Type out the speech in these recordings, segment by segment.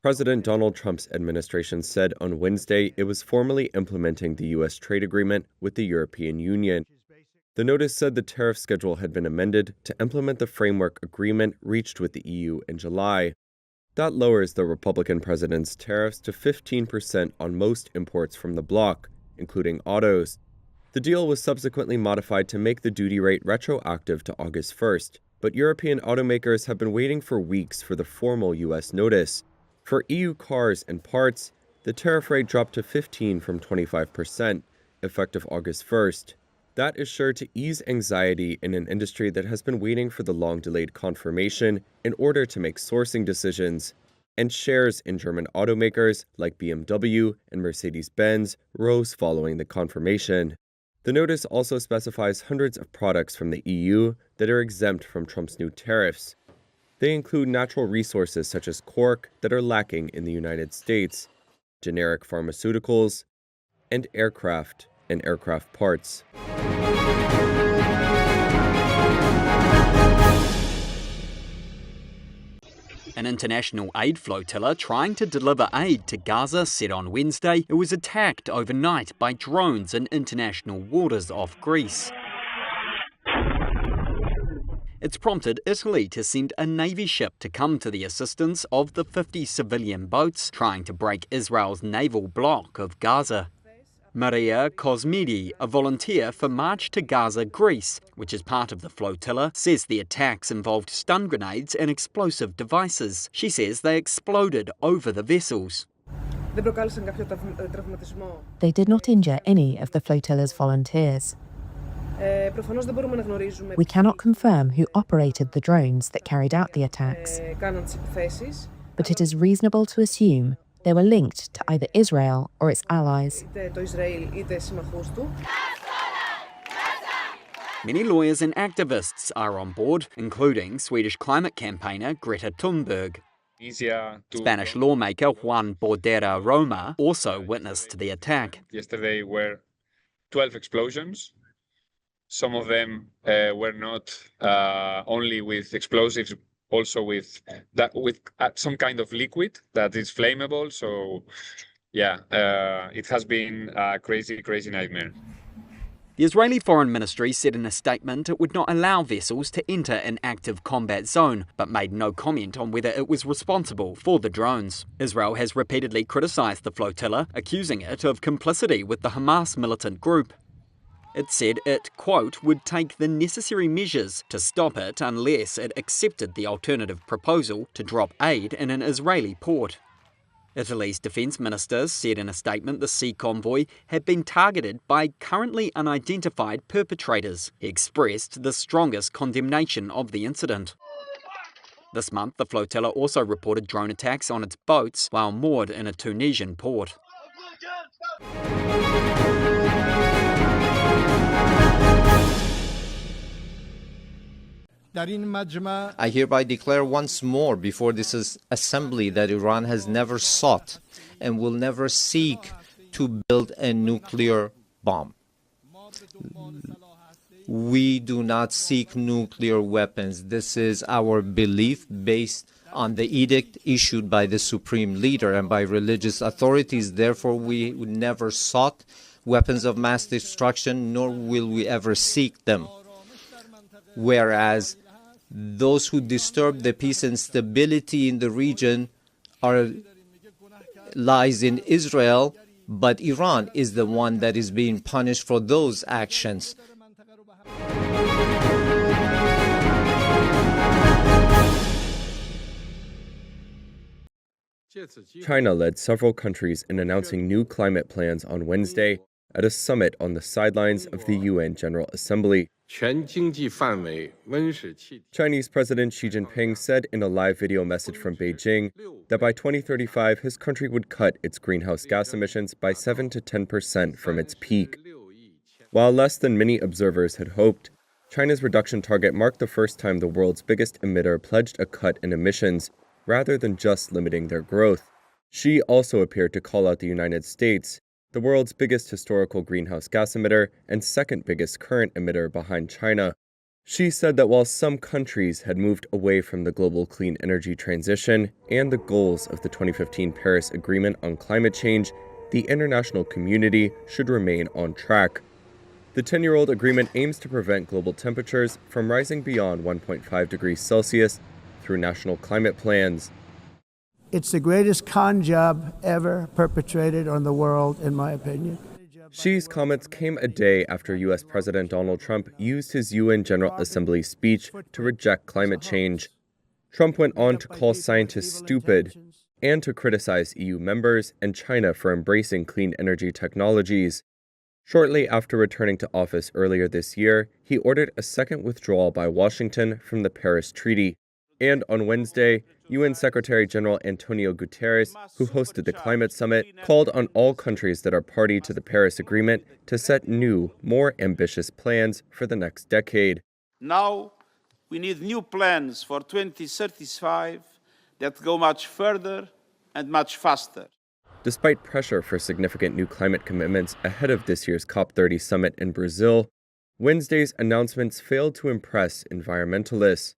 President Donald Trump's administration said on Wednesday it was formally implementing the U.S. trade agreement with the European Union. The notice said the tariff schedule had been amended to implement the framework agreement reached with the EU in July. That lowers the Republican president's tariffs to 15% on most imports from the bloc, including autos. The deal was subsequently modified to make the duty rate retroactive to August 1st, but European automakers have been waiting for weeks for the formal U.S. notice. For EU cars and parts, the tariff rate dropped to 15 from 25%, effective August 1st. That is sure to ease anxiety in an industry that has been waiting for the long-delayed confirmation in order to make sourcing decisions, and shares in German automakers like BMW and Mercedes-Benz rose following the confirmation. The notice also specifies hundreds of products from the EU that are exempt from Trump's new tariffs. They include natural resources such as cork that are lacking in the United States, generic pharmaceuticals, and aircraft and aircraft parts. An international aid flotilla trying to deliver aid to Gaza said on Wednesday it was attacked overnight by drones in international waters off Greece. It's prompted Italy to send a Navy ship to come to the assistance of the 50 civilian boats trying to break Israel's naval block of Gaza. Maria Cosmidi, a volunteer for March to Gaza, Greece, which is part of the flotilla, says the attacks involved stun grenades and explosive devices. She says they exploded over the vessels. They did not injure any of the flotilla's volunteers. We cannot confirm who operated the drones that carried out the attacks, but it is reasonable to assume they were linked to either Israel or its allies. Many lawyers and activists are on board, including Swedish climate campaigner Greta Thunberg. Spanish lawmaker Juan Bordera Roma also witnessed the attack. Yesterday were 12 explosions. Some of them were not only with explosives, also with some kind of liquid that is flammable. So, yeah, it has been a crazy nightmare. The Israeli Foreign Ministry said in a statement it would not allow vessels to enter an active combat zone, but made no comment on whether it was responsible for the drones. Israel has repeatedly criticised the flotilla, accusing it of complicity with the Hamas militant group. It said it, quote, would take the necessary measures to stop it unless it accepted the alternative proposal to drop aid in an Israeli port. Italy's defence minister said in a statement the sea convoy had been targeted by currently unidentified perpetrators. He expressed the strongest condemnation of the incident. This month, the flotilla also reported drone attacks on its boats while moored in a Tunisian port. I hereby declare once more before this assembly that Iran has never sought and will never seek to build a nuclear bomb. We do not seek nuclear weapons. This is our belief based on the edict issued by the supreme leader and by religious authorities. Therefore, we never sought weapons of mass destruction, nor will we ever seek them. Whereas those who disturb the peace and stability in the region lies in Israel, but Iran is the one that is being punished for those actions. China led several countries in announcing new climate plans on Wednesday at a summit on the sidelines of the UN General Assembly. Chinese President Xi Jinping said in a live video message from Beijing that by 2035 his country would cut its greenhouse gas emissions by 7 to 10% from its peak. While less than many observers had hoped, China's reduction target marked the first time the world's biggest emitter pledged a cut in emissions rather than just limiting their growth. Xi also appeared to call out the United States, the world's biggest historical greenhouse gas emitter and second biggest current emitter behind China. She said that while some countries had moved away from the global clean energy transition and the goals of the 2015 Paris Agreement on climate change, the international community should remain on track. The 10-year-old agreement aims to prevent global temperatures from rising beyond 1.5 degrees Celsius through national climate plans. It's the greatest con job ever perpetrated on the world, in my opinion. Xi's comments came a day after U.S. President Donald Trump used his UN General Assembly speech to reject climate change. Trump went on to call scientists stupid and to criticize EU members and China for embracing clean energy technologies. Shortly after returning to office earlier this year, he ordered a second withdrawal by Washington from the Paris Treaty. And on Wednesday, UN Secretary General Antonio Guterres, who hosted the climate summit, called on all countries that are party to the Paris Agreement to set new, more ambitious plans for the next decade. Now, we need new plans for 2035 that go much further and much faster. Despite pressure for significant new climate commitments ahead of this year's COP30 summit in Brazil, Wednesday's announcements failed to impress environmentalists.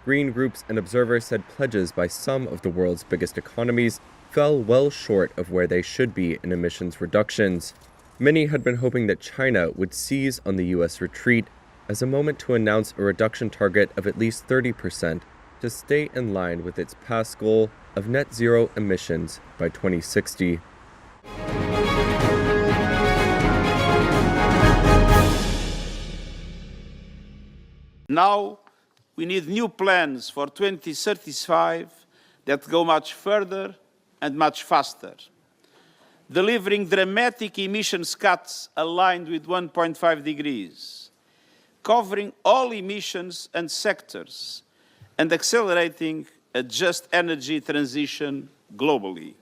Green groups and observers said pledges by some of the world's biggest economies fell well short of where they should be in emissions reductions. Many had been hoping that China would seize on the U.S. retreat as a moment to announce a reduction target of at least 30% to stay in line with its past goal of net zero emissions by 2060. Now, we need new plans for 2035 that go much further and much faster, delivering dramatic emissions cuts aligned with 1.5 degrees, covering all emissions and sectors, and accelerating a just energy transition globally.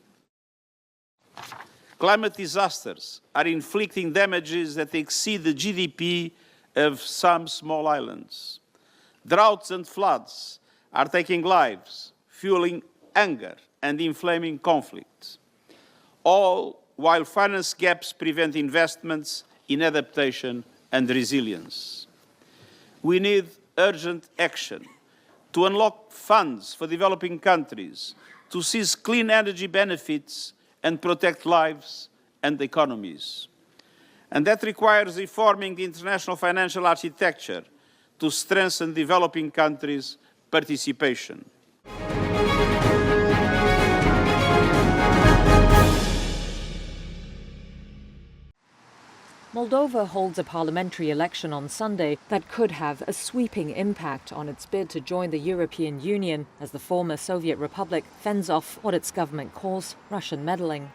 Climate disasters are inflicting damages that exceed the GDP of some small islands. Droughts and floods are taking lives, fueling anger and inflaming conflict, all while finance gaps prevent investments in adaptation and resilience. We need urgent action to unlock funds for developing countries, to seize clean energy benefits and protect lives and economies. And that requires reforming the international financial architecture to strengthen developing countries' participation. Moldova holds a parliamentary election on Sunday that could have a sweeping impact on its bid to join the European Union as the former Soviet republic fends off what its government calls Russian meddling.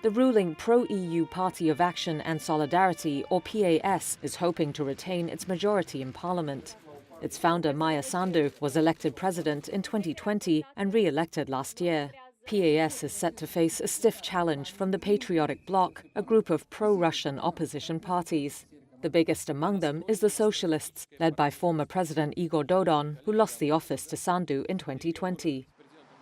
The ruling pro-EU Party of Action and Solidarity, or PAS, is hoping to retain its majority in parliament. Its founder, Maia Sandu, was elected president in 2020 and re-elected last year. PAS is set to face a stiff challenge from the Patriotic Bloc, a group of pro-Russian opposition parties. The biggest among them is the Socialists, led by former President Igor Dodon, who lost the office to Sandu in 2020.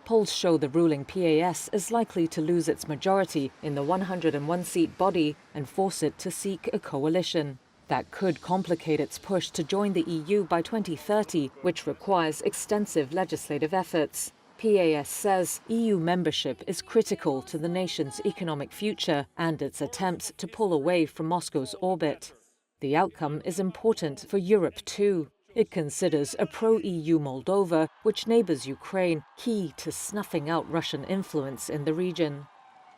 Polls show the ruling PAS is likely to lose its majority in the 101-seat body and force it to seek a coalition. That could complicate its push to join the EU by 2030, which requires extensive legislative efforts. PAS says EU membership is critical to the nation's economic future and its attempts to pull away from Moscow's orbit. The outcome is important for Europe too. It considers a pro-EU Moldova, which neighbours Ukraine, key to snuffing out Russian influence in the region.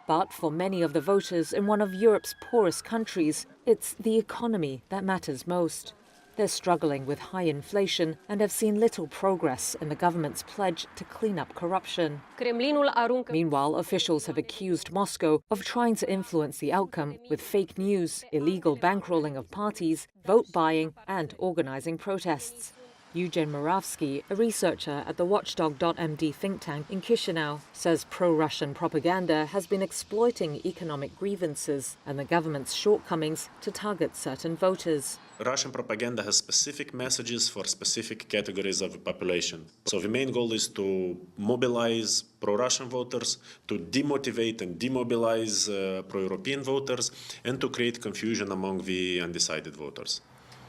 But for many of the voters in one of Europe's poorest countries, it's the economy that matters most. They're struggling with high inflation and have seen little progress in the government's pledge to clean up corruption. Meanwhile, officials have accused Moscow of trying to influence the outcome with fake news, illegal bankrolling of parties, vote buying and organising protests. Eugen Moravsky, a researcher at the Watchdog.md think tank in Chisinau, says pro-Russian propaganda has been exploiting economic grievances and the government's shortcomings to target certain voters. Russian propaganda has specific messages for specific categories of the population. So the main goal is to mobilize pro-Russian voters, to demotivate and demobilize pro-European voters, and to create confusion among the undecided voters.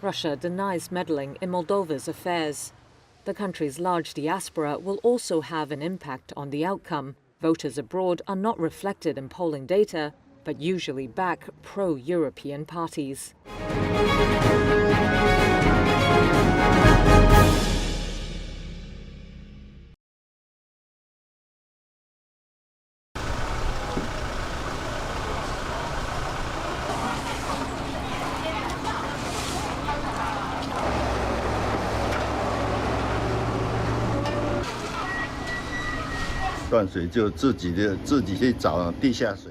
Russia denies meddling in Moldova's affairs. The country's large diaspora will also have an impact on the outcome. Voters abroad are not reflected in polling data, but usually back pro-European parties.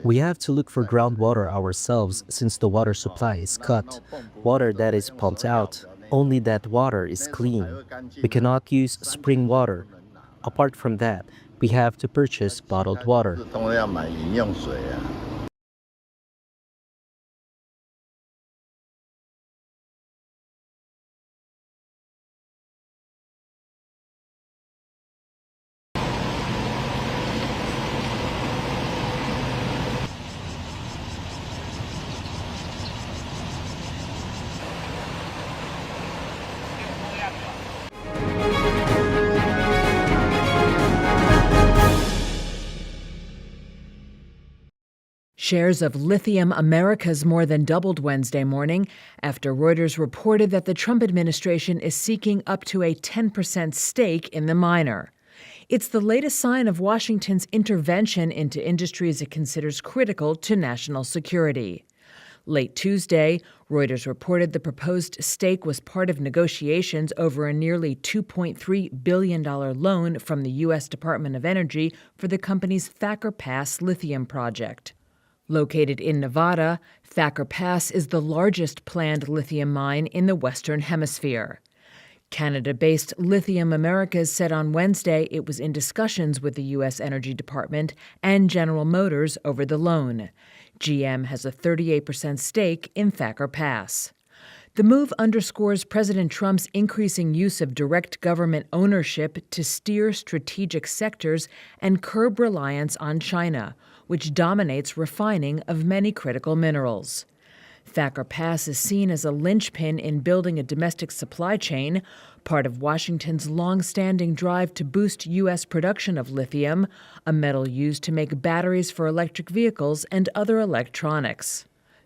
We have to look for groundwater ourselves since the water supply is cut. Water that is pumped out, only that water is clean. We cannot use spring water. Apart from that, we have to purchase bottled water. Shares of Lithium Americas more than doubled Wednesday morning after Reuters reported that the Trump administration is seeking up to a 10% stake in the miner. It's the latest sign of Washington's intervention into industries it considers critical to national security. Late Tuesday, Reuters reported the proposed stake was part of negotiations over a nearly $2.3 billion loan from the U.S. Department of Energy for the company's Thacker Pass lithium project. Located in Nevada, Thacker Pass is the largest planned lithium mine in the Western Hemisphere. Canada-based Lithium Americas said on Wednesday it was in discussions with the U.S. Energy Department and General Motors over the loan. GM has a 38% stake in Thacker Pass. The move underscores President Trump's increasing use of direct government ownership to steer strategic sectors and curb reliance on China, which dominates refining of many critical minerals. Thacker Pass is seen as a linchpin in building a domestic supply chain, part of Washington's long-standing drive to boost U.S. production of lithium, a metal used to make batteries for electric vehicles and other electronics.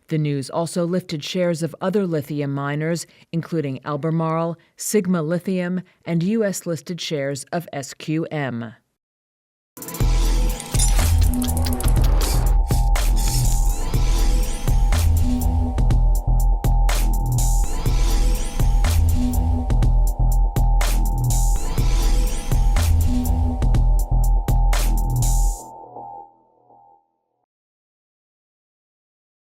The news also lifted shares of other lithium miners, including Albemarle, Sigma Lithium, and U.S.-listed shares of SQM.